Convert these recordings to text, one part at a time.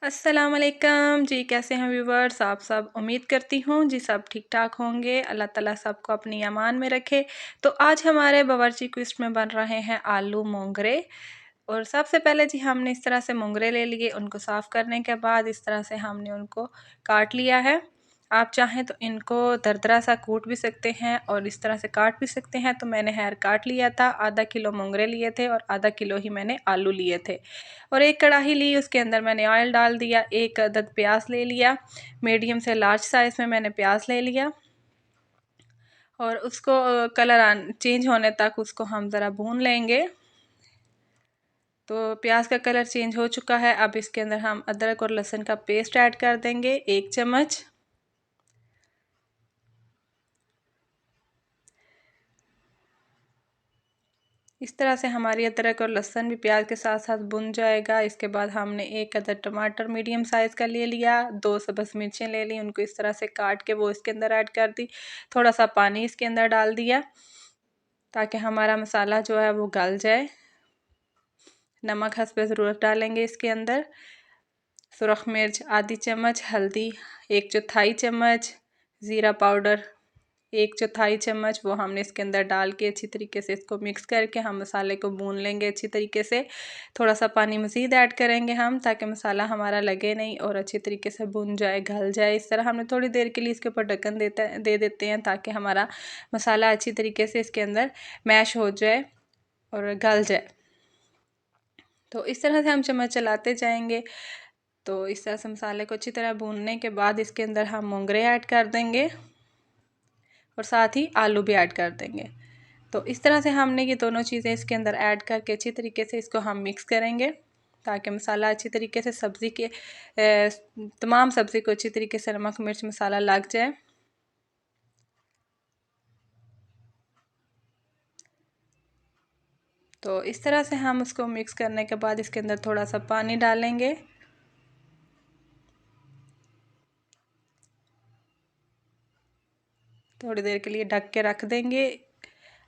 अस्सलाम वालेकुम जी। कैसे हैं व्यूवर्स? आप सब उम्मीद करती हूँ जी सब ठीक ठाक होंगे। अल्लाह ताला सबको अपनी अमान में रखे। तो आज हमारे बावर्ची क्विस्ट में बन रहे हैं आलू मोंगरे। और सबसे पहले जी हमने इस तरह से मोंगरे ले लिए। उनको साफ़ करने के बाद इस तरह से हमने उनको काट लिया है। आप चाहें तो इनको दरदरा सा कूट भी सकते हैं और इस तरह से काट भी सकते हैं। तो मैंने हेयर काट लिया था। आधा किलो मोंगरे लिए थे और आधा किलो ही मैंने आलू लिए थे। और एक कढ़ाई ली, उसके अंदर मैंने ऑयल डाल दिया। एक अदद प्याज ले लिया, मीडियम से लार्ज साइज़ में मैंने प्याज ले लिया। और उसको कलर चेंज होने तक उसको हम ज़रा भून लेंगे। तो प्याज का कलर चेंज हो चुका है। अब इसके अंदर हम अदरक और लहसुन का पेस्ट ऐड कर देंगे 1 चम्मच। इस तरह से हमारी अदरक और लहसुन भी प्याज के साथ साथ भुन जाएगा। इसके बाद हमने एक अदद टमाटर मीडियम साइज़ का ले लिया, 2 सब्ज़ मिर्चें ले ली, उनको इस तरह से काट के वो इसके अंदर ऐड कर दी। थोड़ा सा पानी इसके अंदर डाल दिया ताकि हमारा मसाला जो है वो गल जाए। नमक हस्बे ज़रूरत डालेंगे इसके अंदर। सुरख मिर्च आधी चम्मच, हल्दी 1/4 चम्मच, ज़ीरा पाउडर 1/4 चम्मच, वो हमने इसके अंदर डाल के अच्छी तरीके से इसको मिक्स करके हम मसाले को भून लेंगे अच्छी तरीके से। थोड़ा सा पानी मज़ीद ऐड करेंगे हम ताकि मसाला हमारा लगे नहीं और अच्छी तरीके से भुन जाए, गल जाए। इस तरह हमने थोड़ी देर के लिए इसके ऊपर ढक्कन दे देते हैं ताकि हमारा मसाला अच्छी तरीके से इसके अंदर मैश हो जाए और गल जाए। तो इस तरह से हम चम्मच चलाते जाएंगे। तो इस तरह से मसाले को अच्छी तरह भूनने के बाद इसके अंदर हम मोंगरे ऐड कर देंगे और साथ ही आलू भी ऐड कर देंगे। तो इस तरह से हमने ये दोनों चीज़ें इसके अंदर ऐड करके अच्छी तरीके से इसको हम मिक्स करेंगे ताकि मसाला अच्छी तरीके से सब्ज़ी के तमाम सब्ज़ी को अच्छी तरीके से नमक मिर्च मसाला लग जाए। तो इस तरह से हम उसको मिक्स करने के बाद इसके अंदर थोड़ा सा पानी डालेंगे। थोड़ी देर के लिए ढक के रख देंगे।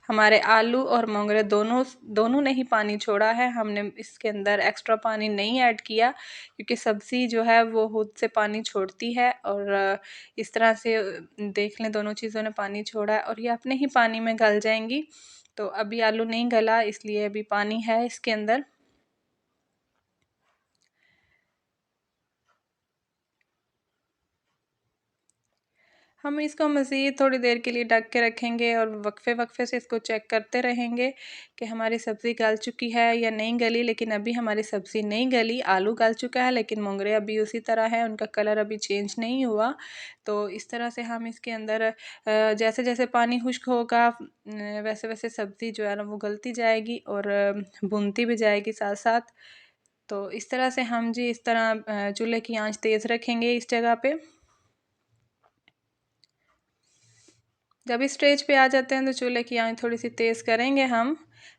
हमारे आलू और मोंगरे दोनों ने ही पानी छोड़ा है। हमने इसके अंदर एक्स्ट्रा पानी नहीं ऐड किया क्योंकि सब्ज़ी जो है वो खुद से पानी छोड़ती है। और इस तरह से देख लें दोनों चीज़ों ने पानी छोड़ा है और ये अपने ही पानी में गल जाएंगी। तो अभी आलू नहीं गला इसलिए अभी पानी है इसके अंदर। हम इसको मज़ीद थोड़ी देर के लिए ढक के रखेंगे और वक्फे वक्फे से इसको चेक करते रहेंगे कि हमारी सब्ज़ी गल चुकी है या नहीं गली। लेकिन अभी हमारी सब्ज़ी नहीं गली, आलू गल चुका है लेकिन मोंगरे अभी उसी तरह है, उनका कलर अभी चेंज नहीं हुआ। तो इस तरह से हम इसके अंदर जैसे जैसे पानी खुश्क होगा वैसे वैसे सब्ज़ी जो है ना वो गलती जाएगी और भुनती भी जाएगी साथ साथ। तो इस तरह से हम जी इस तरह चूल्हे की आंच तेज़ रखेंगे इस जगह पे। जब इस स्टेज पे आ जाते हैं तो चूल्हे की आंच थोड़ी सी तेज़ करेंगे हम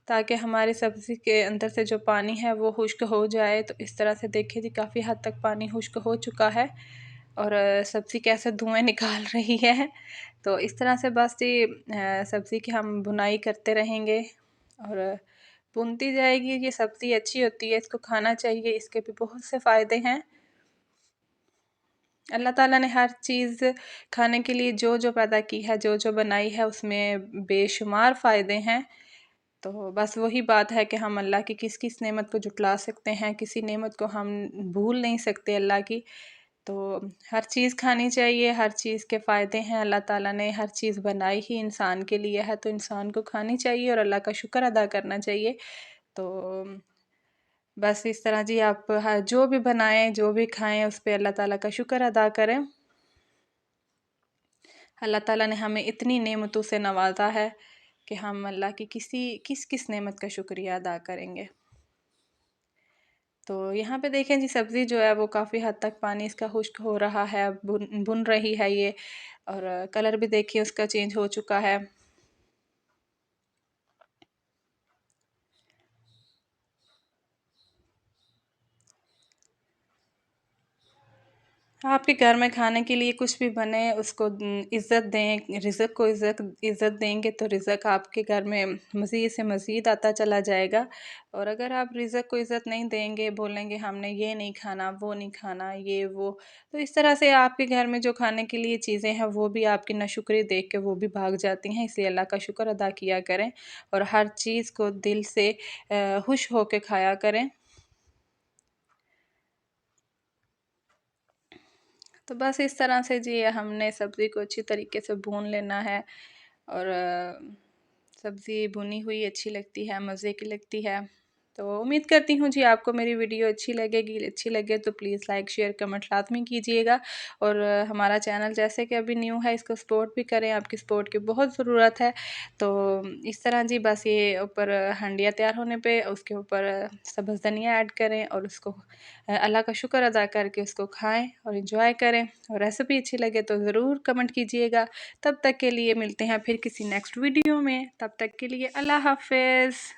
ताकि हमारी सब्ज़ी के अंदर से जो पानी है वो खुश्क हो जाए। तो इस तरह से देखिए जी काफ़ी हद तक पानी खुश्क हो चुका है और सब्ज़ी कैसे धुएँ निकाल रही है। तो इस तरह से बस जी सब्ज़ी की हम भुनाई करते रहेंगे और भुनती जाएगी। ये सब्ज़ी अच्छी होती है, इसको खाना चाहिए, इसके भी बहुत से फ़ायदे हैं। अल्लाह ताला ने हर चीज़ खाने के लिए जो जो पैदा की है, जो जो बनाई है उसमें बेशुमार फ़ायदे हैं। तो बस वही बात है कि हम अल्लाह की किस किस नेमत को जुटला सकते हैं, किसी नेमत को हम भूल नहीं सकते अल्लाह की। तो हर चीज़ खानी चाहिए, हर चीज़ के फ़ायदे हैं। अल्लाह ताला ने हर चीज़ बनाई ही इंसान के लिए है तो इंसान को खानी चाहिए और अल्लाह का शुक्र अदा करना चाहिए। तो बस इस तरह जी आप जो भी बनाएं जो भी खाएं उस पर अल्लाह ताला का शुक्र अदा करें। अल्लाह ताला ने हमें इतनी नेमतों से नवाजा है कि हम अल्लाह की किस किस नेमत का शुक्रिया अदा करेंगे। तो यहाँ पे देखें जी सब्ज़ी जो है वो काफ़ी हद तक पानी इसका खुश्क हो रहा है, भुन भुन रही है ये। और कलर भी देखिए उसका चेंज हो चुका है। आपके घर में खाने के लिए कुछ भी बने उसको इज़्ज़त दें, रिज़्क को इज़्ज़त इज़्ज़त देंगे तो रिज़्क आपके घर में मज़ीद से मज़ीद आता चला जाएगा। और अगर आप रिज़्क को इज़्ज़त नहीं देंगे, बोलेंगे हमने ये नहीं खाना, वो नहीं खाना, ये वो, तो इस तरह से आपके घर में जो खाने के लिए चीज़ें हैं वो भी आपकी नाशुक्री देख के वो भी भाग जाती हैं। इसलिए अल्लाह का शुक्र अदा किया करें और हर चीज़ को दिल से खुश होके खाया करें। तो बस इस तरह से जी हमने सब्ज़ी को अच्छी तरीके से भून लेना है और सब्ज़ी भुनी हुई अच्छी लगती है, मज़े की लगती है। तो उम्मीद करती हूँ जी आपको मेरी वीडियो अच्छी लगेगी, अच्छी लगे तो प्लीज़ लाइक शेयर कमेंट लाज़मी कीजिएगा और हमारा चैनल जैसे कि अभी न्यू है इसको सपोर्ट भी करें, आपकी सपोर्ट की बहुत ज़रूरत है। तो इस तरह जी बस ये ऊपर हंडिया तैयार होने पे उसके ऊपर सब्ज़ धनिया ऐड करें और उसको अल्लाह का शुक्र अदा करके उसको खाएं और इन्जॉय करें। और रेसिपी अच्छी लगे तो ज़रूर कमेंट कीजिएगा। तब तक के लिए मिलते हैं फिर किसी नेक्स्ट वीडियो में, तब तक के लिए अल्लाह हाफ़िज़।